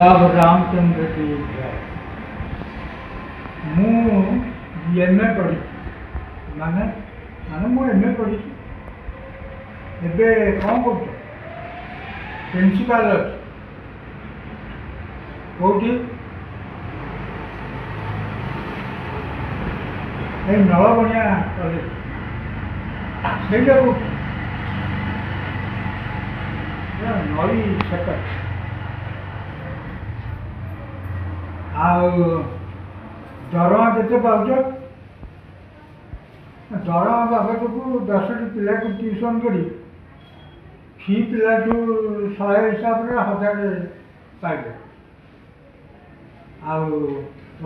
अब रामचंद्र की जय। मु एम ए पढ़ी माने माने मु एम ए पढ़ी एबे कौन कर प्रिंसिपाल कौटी नलबणिया कॉलेज से नई सेक्टर दरमा के पाच दरमा बाबद को 10टी पिला को ट्यूशन करी फी पिला 100 हिसाब से 1000 पाइले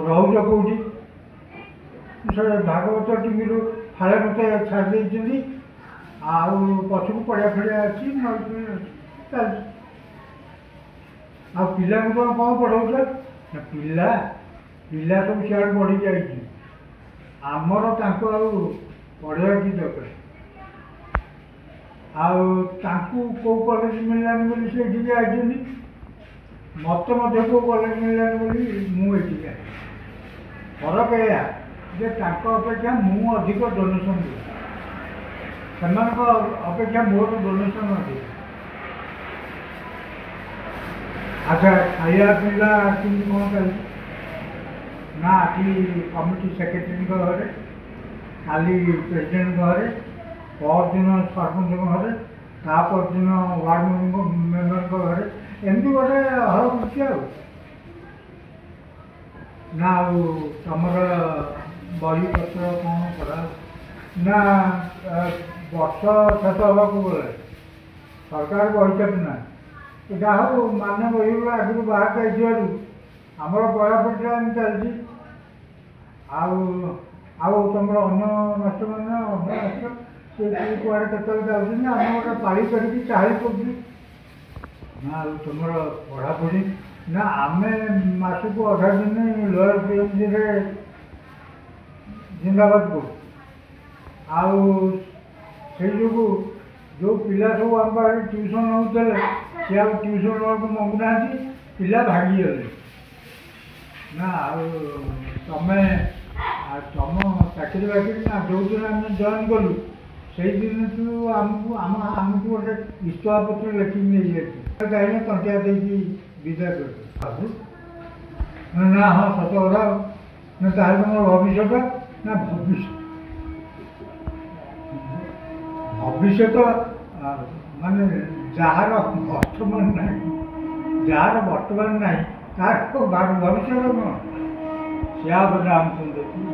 रोज कौटी से भागवत टीवी फाड़े मत छाड़ी पछक पड़ा फड़िया अच्छी चल पिला कौन पढ़ाऊ पिला पिला सब सियाड़ बढ़ी जाइए आमर पढ़ा कि दरकार कौ कॉलेज मिललानी बोली से आई मत कौ कॉलेज मिललानी बोली मुझे फरक यह अपेक्षा मु अधिक डोनेशन दिए से अपेक्षा मोर डोनेशन अधिक। अच्छा खाया पीला केमती कौन चलती ना आज कमिटी सेक्रेटरी घरे काली प्रेसिडेंट घरे परदिन सरपंच घरे तापरदिन वार्ड मेम्बर घरे एमती गोटे हर बुझी ना तमर बही पत्र कौन करा ना वर्ष शेष हाँ गले सरकार बही छापी ना जहाँ मान बही आगे बाहर जाइए आमर पढ़ापढ़ी चलती तुम अन्न नष्ट मैंने अन्न नष्ट से कड़े केत जाऊँ आम गोटे पाड़ी करके चाली पड़ी ना तुम पढ़ापढ़ी ना आम मसक 18 दिन लोअर पीएमसी जिंदाबाद करूँ जो जो पिला सब आम पाखे ट्यूशन नौते सी आ ट्यूशन को मंगुना पिला भागीगले ना तुम तुम चाकरी बाकरी ना जो दिन आम जॉइन कलु से दिन तू आमको गोटे इस्तफा पत्र लिखिक नहीं जाए कहीं तंटिया देखी विदा कर ना हाँ सत कथा ना तार तुम भविष्य ना भविष्य माने जार वर्तमान ना जार वर्तमान ना तार भविष्य कौन श्याम रामचंद्र की।